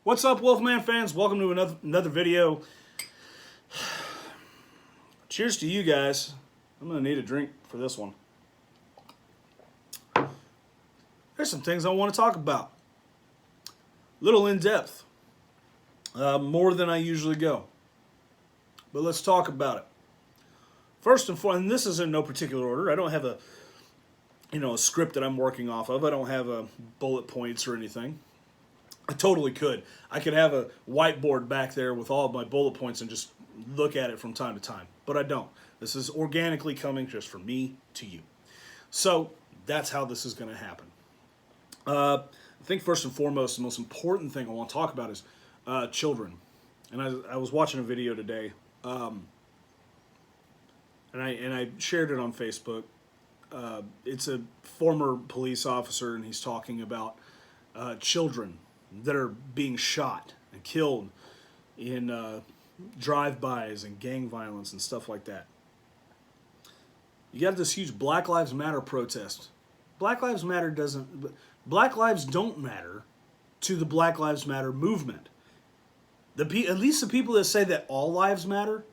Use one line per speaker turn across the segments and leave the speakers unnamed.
What's up, Wolfman fans? Welcome to another video. Cheers to you guys. I'm gonna need a drink for this one. There's some things I want to talk about. Little in depth, more than I usually go. But let's talk about it. First and foremost, and this is in no particular order. I don't have a script that I'm working off of. I don't have bullet points or anything. I totally could. I could have a whiteboard back there with all of my bullet points and just look at it from time to time. But I don't. This is organically coming just from me to you. So that's how this is going to happen. I think first and foremost, the most important thing I want to talk about is children. And I was watching a video today, and I shared it on Facebook. It's a former police officer, and he's talking about children that are being shot and killed in drive-bys and gang violence and stuff like that. You got this huge Black Lives Matter protest. Black Lives don't matter to the Black Lives Matter movement. At least the people that say that all lives matter,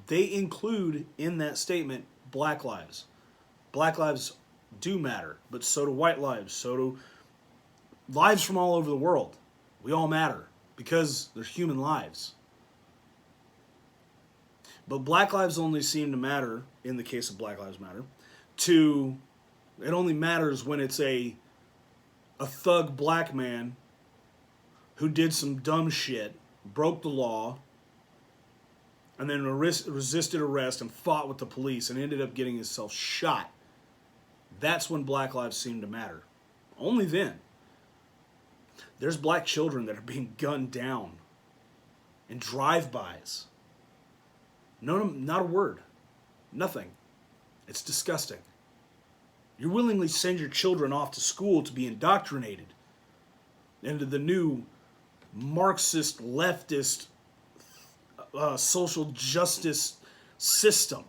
they include in that statement black lives. Black lives do matter, but so do white lives, so do lives from all over the world. We all matter because they're human lives. But black lives only seem to matter, in the case of Black Lives Matter, it only matters when it's a thug black man who did some dumb shit, broke the law, and then resisted arrest and fought with the police and ended up getting himself shot. That's when black lives seem to matter. Only then. There's black children that are being gunned down in drive-bys. No, not a word. Nothing. It's disgusting. You willingly send your children off to school to be indoctrinated into the new Marxist, leftist, social justice system.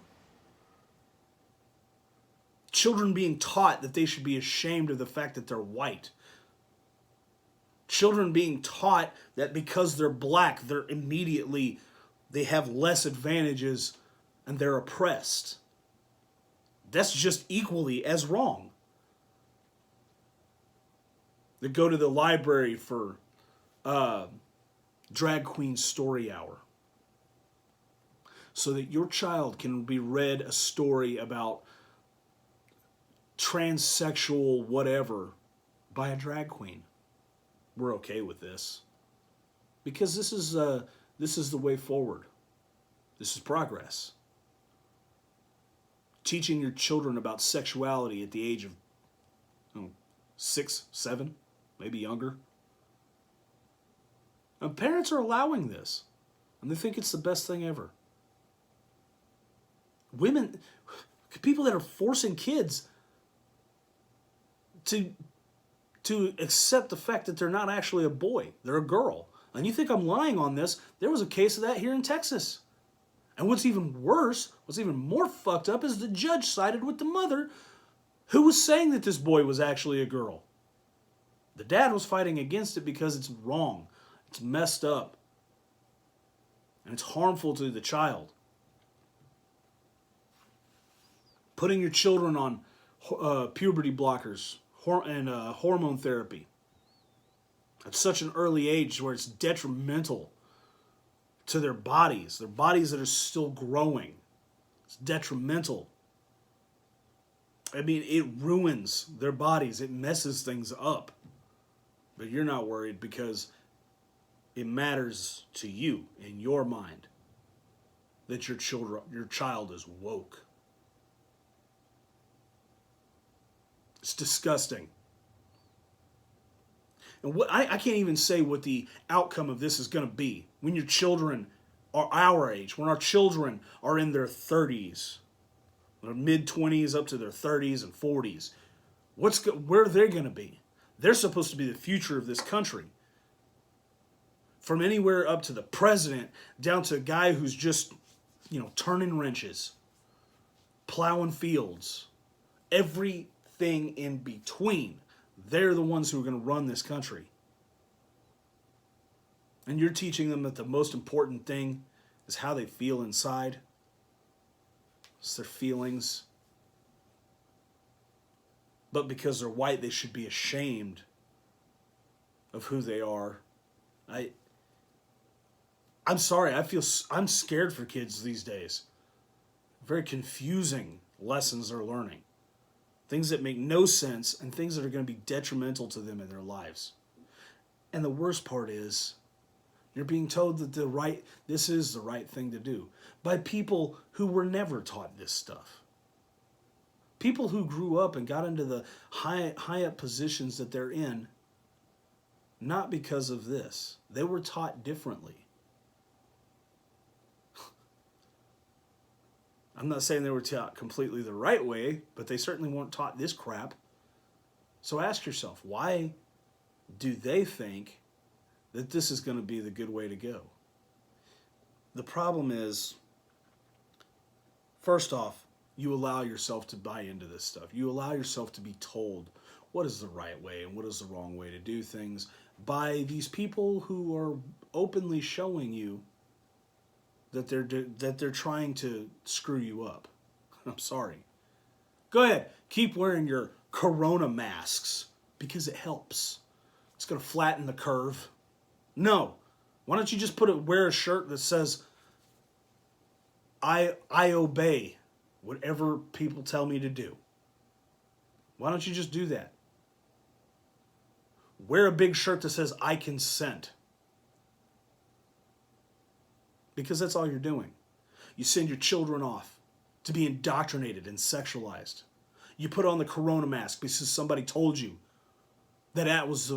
Children being taught that they should be ashamed of the fact that they're white. Children being taught that because they're black, they have less advantages and they're oppressed. That's just equally as wrong. They go to the library for drag queen story hour so that your child can be read a story about transsexual whatever by a drag queen. We're okay with this because this is the way forward. This is progress. Teaching your children about sexuality at the age of 6, 7, maybe younger. And parents are allowing this, and they think it's the best thing ever. People that are forcing kids to accept the fact that they're not actually a boy, they're a girl. And you think I'm lying on this? There was a case of that here in Texas. And what's even worse, what's even more fucked up, is the judge sided with the mother who was saying that this boy was actually a girl. The dad was fighting against it because it's wrong. It's messed up. And it's harmful to the child. Putting your children on puberty blockers and hormone therapy at such an early age where it's detrimental to their bodies that are still growing. It's detrimental. I mean, it ruins their bodies. It messes things up. But you're not worried because it matters to you in your mind that your child is woke. It's disgusting. And I can't even say what the outcome of this is going to be when your children are our age, when our children are in their 30s, their mid-20s up to their 30s and 40s. Where are they going to be? They're supposed to be the future of this country. From anywhere up to the president, down to a guy who's just, turning wrenches, plowing fields, everything in between. They're the ones who are going to run this country. And you're teaching them that the most important thing is how they feel inside. It's their feelings. But because they're white, they should be ashamed of who they are. I'm sorry, I'm scared for kids these days. Very confusing lessons they're learning. Things that make no sense and things that are going to be detrimental to them in their lives. And the worst part is, you're being told that this is the right thing to do by people who were never taught this stuff. People who grew up and got into the high up positions that they're in, not because of this. They were taught differently. I'm not saying they were taught completely the right way, but they certainly weren't taught this crap. So ask yourself, why do they think that this is going to be the good way to go? The problem is, first off, you allow yourself to buy into this stuff. You allow yourself to be told what is the right way and what is the wrong way to do things by these people who are openly showing you that they're trying to screw you up. I'm sorry. Go ahead, keep wearing your corona masks because it helps. It's going to flatten the curve. No. Why don't you just wear a shirt that says, I obey whatever people tell me to do? Why don't you just do that? Wear a big shirt that says, I consent. Because that's all you're doing. You send your children off to be indoctrinated and sexualized. You put on the corona mask because somebody told you that was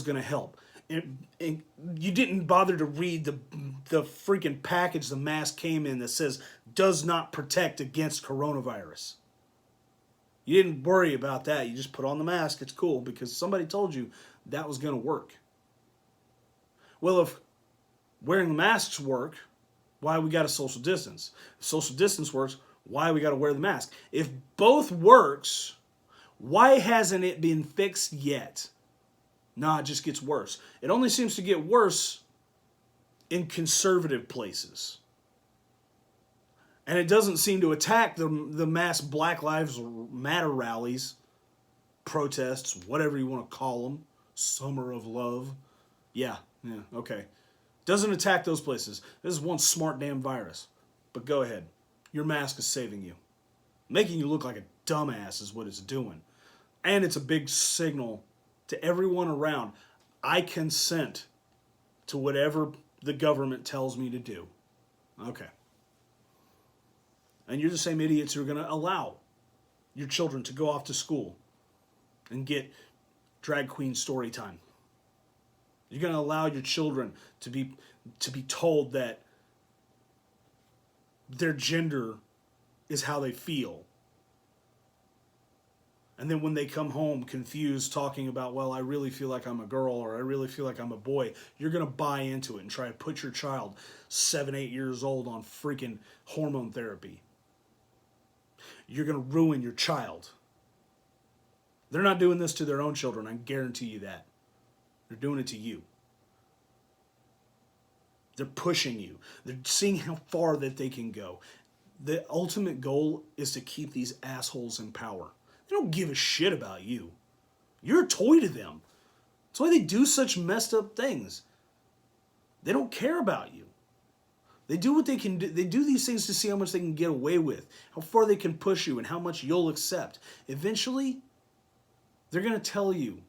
going to help. And you didn't bother to read the freaking package the mask came in that says, does not protect against coronavirus. You didn't worry about that. You just put on the mask. It's cool because somebody told you that was going to work. Well, if wearing the masks work, why we got to social distance? If social distance works, why we got to wear the mask? If both works, why hasn't it been fixed yet? Nah, it just gets worse. It only seems to get worse in conservative places. And it doesn't seem to attack the mass Black Lives Matter rallies, protests, whatever you want to call them, Summer of Love. Yeah, okay. Doesn't attack those places. This is one smart damn virus. But go ahead. Your mask is saving you. Making you look like a dumbass is what it's doing. And it's a big signal to everyone around. I consent to whatever the government tells me to do. Okay. And you're the same idiots who are going to allow your children to go off to school and get drag queen story time. You're going to allow your children to be told that their gender is how they feel. And then when they come home confused talking about, well, I really feel like I'm a girl or I really feel like I'm a boy, you're going to buy into it and try to put your child 7, 8 years old on freaking hormone therapy. You're going to ruin your child. They're not doing this to their own children, I guarantee you that. They're doing it to you. They're pushing you. They're seeing how far that they can go. The ultimate goal is to keep these assholes in power. They don't give a shit about you. You're a toy to them. That's why they do such messed up things. They don't care about you. They do what they can do. They do these things to see how much they can get away with, how far they can push you, and how much you'll accept. Eventually, they're going to tell you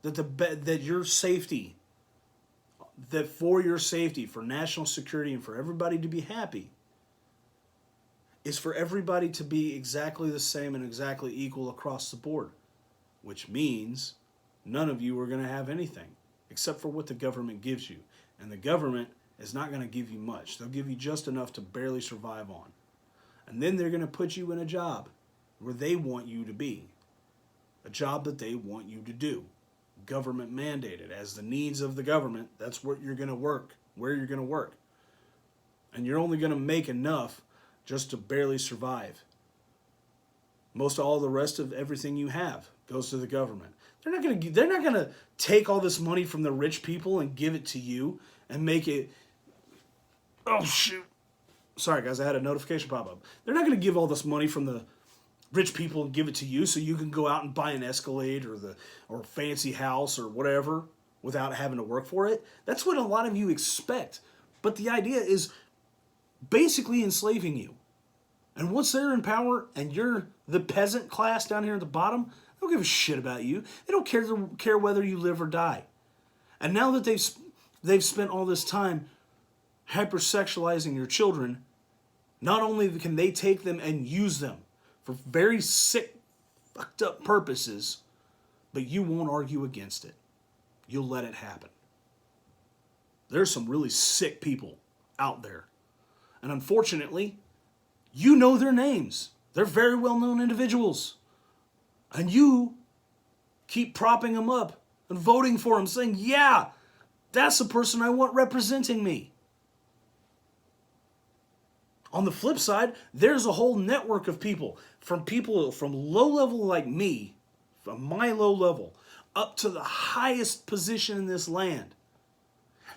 that your safety, that for your safety, for national security, and for everybody to be happy, is for everybody to be exactly the same and exactly equal across the board, which means none of you are going to have anything except for what the government gives you. And the government is not going to give you much. They'll give you just enough to barely survive on. And then they're going to put you in a job where they want you to be, a job that they want you to do. Government mandated. As the needs of the government, that's what you're going to work, where you're going to work. And you're only going to make enough just to barely survive. Most all the rest of everything you have goes to the government. They're not gonna take all this money from the rich people and give it to you and make it. Oh shoot! Sorry guys, I had a notification pop up. They're not gonna give all this money from the rich people and give it to you so you can go out and buy an Escalade or a fancy house or whatever without having to work for it. That's what a lot of you expect. But the idea is basically enslaving you. And once they're in power and you're the peasant class down here at the bottom, they don't give a shit about you. They don't care whether you live or die. And now that they've spent all this time hypersexualizing your children, not only can they take them and use them for very sick, fucked up purposes, but you won't argue against it. You'll let it happen. There's some really sick people out there. And unfortunately, you know their names. They're very well-known individuals. And you keep propping them up and voting for them, saying, yeah, that's the person I want representing me. On the flip side, there's a whole network of people from low level like me, from my low level, up to the highest position in this land,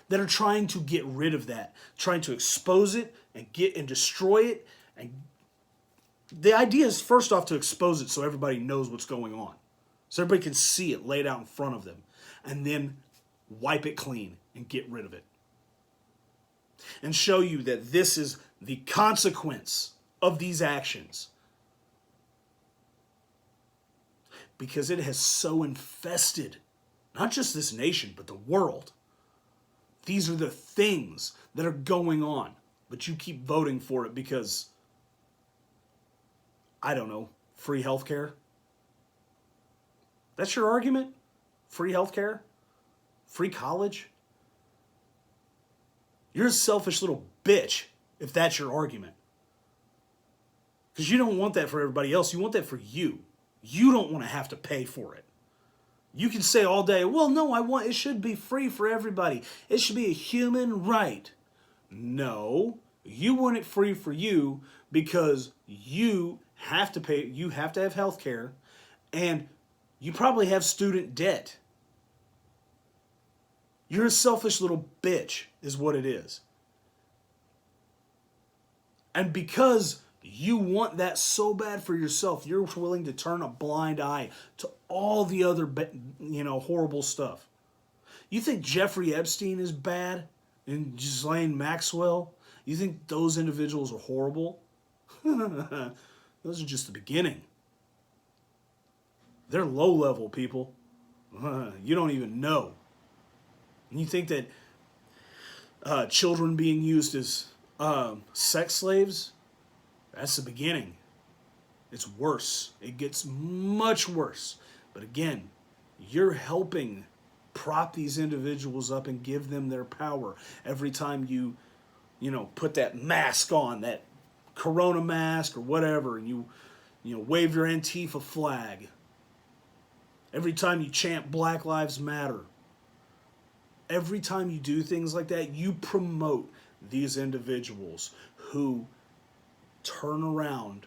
that are trying to get rid of that, trying to expose it and destroy it. And the idea is first off to expose it so everybody knows what's going on, so everybody can see it laid out in front of them, and then wipe it clean and get rid of it, and show you that this is the consequence of these actions. Because it has so infested not just this nation, but the world. These are the things that are going on, but you keep voting for it because, I don't know, free healthcare? That's your argument? Free healthcare? Free college? You're a selfish little bitch if that's your argument. Because you don't want that for everybody else. You want that for you. You don't want to have to pay for it. You can say all day, well, no, it should be free for everybody. It should be a human right. No, you want it free for you because you have to pay, you have to have health care, and you probably have student debt. You're a selfish little bitch, is what it is. And because you want that so bad for yourself, you're willing to turn a blind eye to all the other, horrible stuff. You think Jeffrey Epstein is bad and Ghislaine Maxwell? You think those individuals are horrible? Those are just the beginning. They're low-level people. You don't even know. And you think that children being used as sex slaves, that's the beginning. It's worse. It gets much worse. But again, you're helping prop these individuals up and give them their power every time you put that mask on, that Corona mask or whatever, and you wave your Antifa flag. Every time you chant Black Lives Matter. Every time you do things like that, you promote these individuals who turn around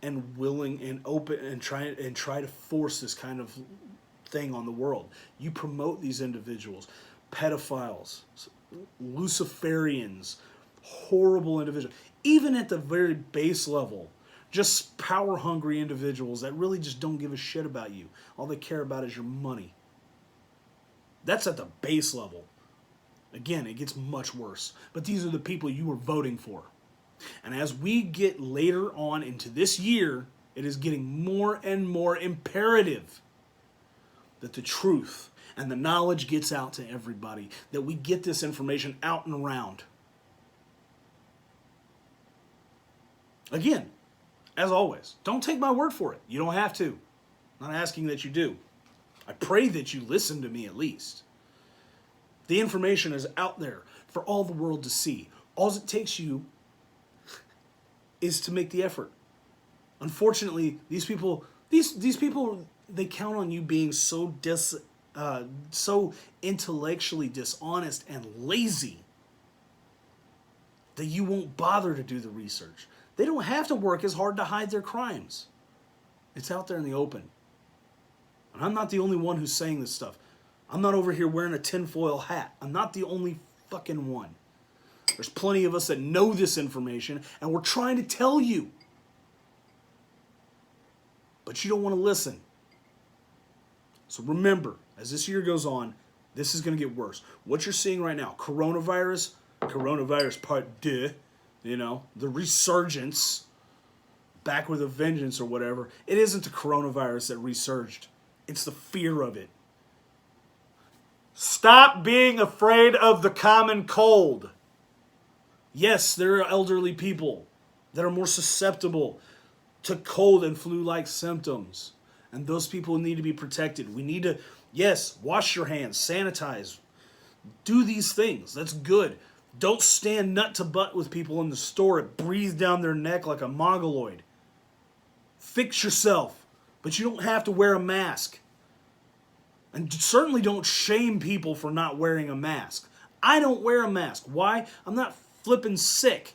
and willing and open and try to force this kind of thing on the world. You promote these individuals, pedophiles, Luciferians, horrible individuals, even at the very base level, just power-hungry individuals that really just don't give a shit about you. All they care about is your money. That's at the base level. Again, it gets much worse. But these are the people you were voting for. And as we get later on into this year, it is getting more and more imperative that the truth and the knowledge gets out to everybody, that we get this information out and around. Again, as always, don't take my word for it. You don't have to. I'm not asking that you do. I pray that you listen to me at least. The information is out there for all the world to see. All it takes you is to make the effort. Unfortunately, these people, they count on you being so intellectually dishonest and lazy that you won't bother to do the research. They don't have to work as hard to hide their crimes. It's out there in the open. And I'm not the only one who's saying this stuff. I'm not over here wearing a tinfoil hat. I'm not the only fucking one. There's plenty of us that know this information, and we're trying to tell you. But you don't want to listen. So remember, as this year goes on, this is going to get worse. What you're seeing right now, coronavirus part 2, the resurgence, back with a vengeance or whatever. It isn't the coronavirus that resurged. It's the fear of it. Stop being afraid of the common cold. Yes, there are elderly people that are more susceptible to cold and flu-like symptoms. And those people need to be protected. We need to, yes, wash your hands, sanitize, do these things. That's good. Don't stand nut to butt with people in the store and breathe down their neck like a mongoloid. Fix yourself, but you don't have to wear a mask. And certainly don't shame people for not wearing a mask. I don't wear a mask. Why? I'm not flipping sick.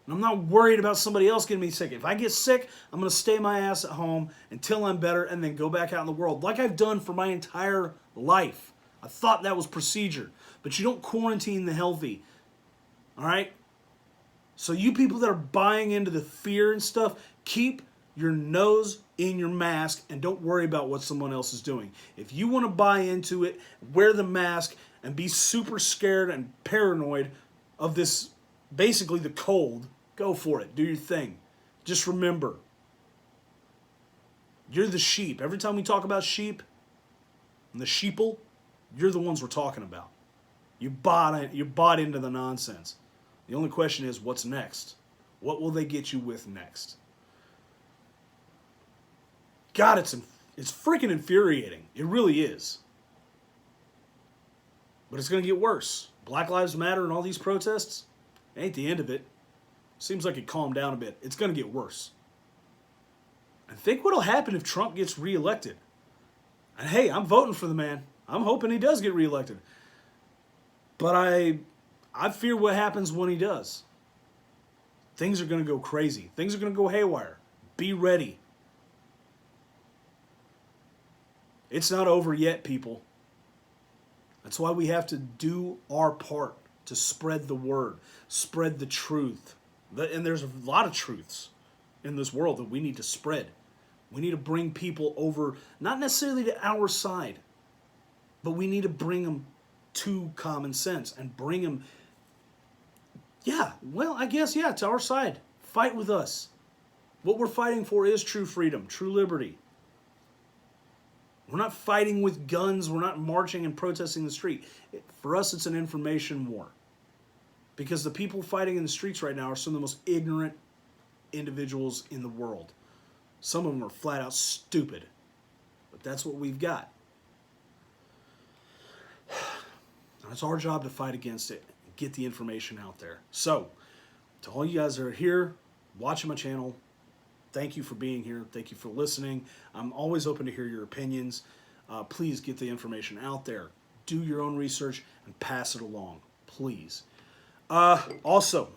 And I'm not worried about somebody else getting me sick. If I get sick, I'm going to stay my ass at home until I'm better and then go back out in the world, like I've done for my entire life. I thought that was procedure. But you don't quarantine the healthy. All right? So you people that are buying into the fear and stuff, keep your nose in your mask and don't worry about what someone else is doing. If you want to buy into it, wear the mask and be super scared and paranoid of this, basically the cold, go for it. Do your thing. Just remember, you're the sheep. Every time we talk about sheep and the sheeple, you're the ones we're talking about. You bought into the nonsense. The only question is, what's next? What will they get you with next? God, it's freaking infuriating. It really is. But it's going to get worse. Black Lives Matter and all these protests, ain't the end of it. Seems like it calmed down a bit. It's going to get worse. And think what'll happen if Trump gets reelected. And hey, I'm voting for the man. I'm hoping he does get reelected. But I fear what happens when he does. Things are going to go crazy. Things are going to go haywire. Be ready. It's not over yet, people. That's why we have to do our part to spread the word, spread the truth. And there's a lot of truths in this world that we need to spread. We need to bring people over, not necessarily to our side, but we need to bring them to common sense and bring them, to our side. Fight with us. What we're fighting for is true freedom, true liberty. We're not fighting with guns. We're not marching and protesting the street. For us, it's an information war. Because the people fighting in the streets right now are some of the most ignorant individuals in the world. Some of them are flat out stupid. But that's what we've got. It's our job to fight against it and get the information out there. So, to all you guys that are here, watching my channel, thank you for being here. Thank you for listening. I'm always open to hear your opinions. Please get the information out there. Do your own research and pass it along, please. Also,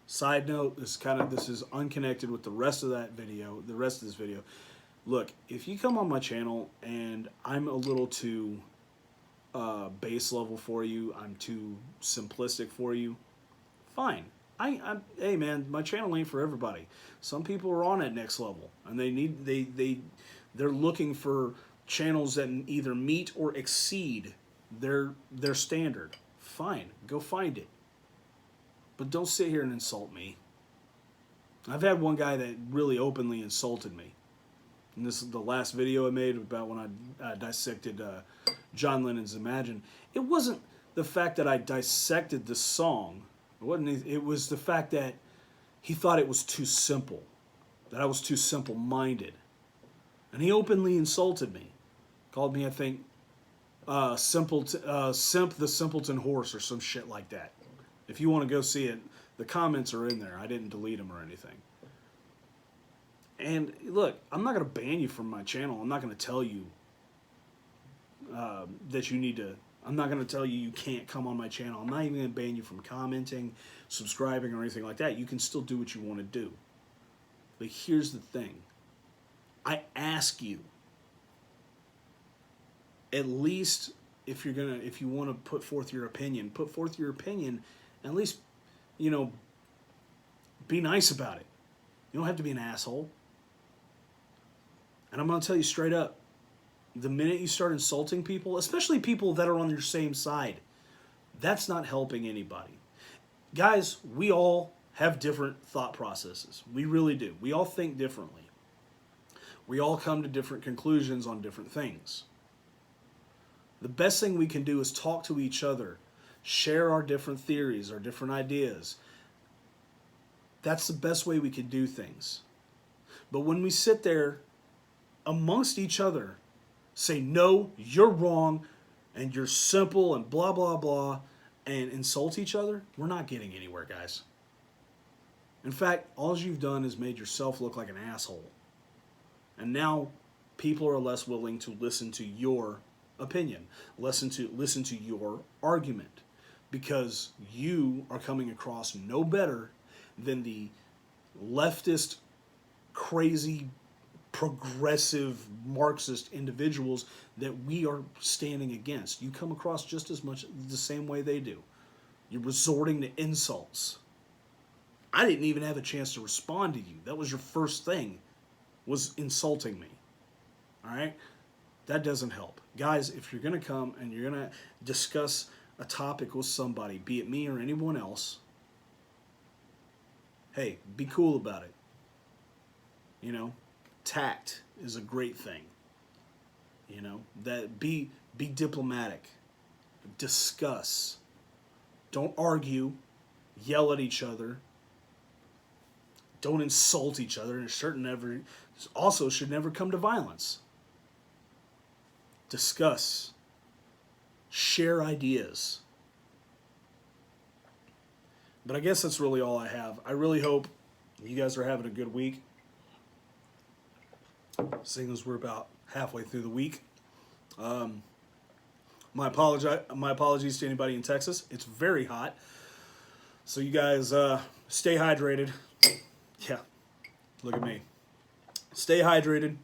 side note, this is unconnected with the rest of this video. Look, if you come on my channel and I'm a little too base level for you, I'm too simplistic for you, fine. Hey man, my channel ain't for everybody. Some people are on at next level and they're looking for channels that either meet or exceed their standard. Fine, go find it. But don't sit here and insult me. I've had one guy that really openly insulted me. And this is the last video I made about when I dissected John Lennon's Imagine. It wasn't the fact that I dissected the song. It was the fact that he thought it was too simple. That I was too simple-minded. And he openly insulted me. Called me, I think, Simp the Simpleton Horse or some shit like that. If you want to go see it, the comments are in there. I didn't delete them or anything. And look, I'm not going to ban you from my channel. I'm not going to tell you that you need to... I'm not going to tell you you can't come on my channel. I'm not even going to ban you from commenting, subscribing, or anything like that. You can still do what you want to do. But here's the thing. I ask you, at least if you want to put forth your opinion, and at least, you know, be nice about it. You don't have to be an asshole. And I'm going to tell you straight up, the minute you start insulting people, especially people that are on your same side, that's not helping anybody. Guys, we all have different thought processes. We really do. We all think differently. We all come to different conclusions on different things. The best thing we can do is talk to each other, share our different theories, our different ideas. That's the best way we can do things. But when we sit there amongst each other, say, no, you're wrong, and you're simple, and blah, blah, blah, and insult each other, we're not getting anywhere, guys. In fact, all you've done is made yourself look like an asshole. And now people are less willing to listen to your opinion, listen to your argument, because you are coming across no better than the leftist, crazy, progressive, Marxist individuals that we are standing against. You come across just as much the same way they do. You're resorting to insults. I didn't even have a chance to respond to you. That was your first thing, was insulting me. All right? That doesn't help. Guys, if you're going to come and you're going to discuss a topic with somebody, be it me or anyone else, hey, be cool about it. You know, tact is a great thing. You know, that be diplomatic. Discuss. Don't argue. Yell at each other. Don't insult each other, and it also should never come to violence. Discuss. Share ideas. But I guess that's really all I have. I really hope you guys are having a good week. Seeing as we're about halfway through the week. My apologies to anybody in Texas. It's very hot. So you guys stay hydrated. Yeah, look at me. Stay hydrated.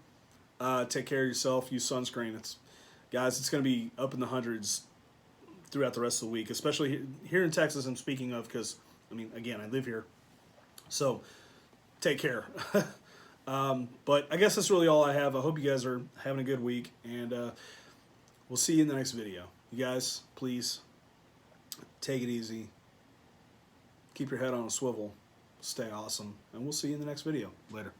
Take care of yourself. Use sunscreen. Guys, it's going to be up in the hundreds throughout the rest of the week, especially here in Texas. I'm speaking of because, I mean, again, I live here. So take care. But I guess that's really all I have. I hope you guys are having a good week, and we'll see you in the next video. You guys, please take it easy. Keep your head on a swivel. Stay awesome. And we'll see you in the next video. Later.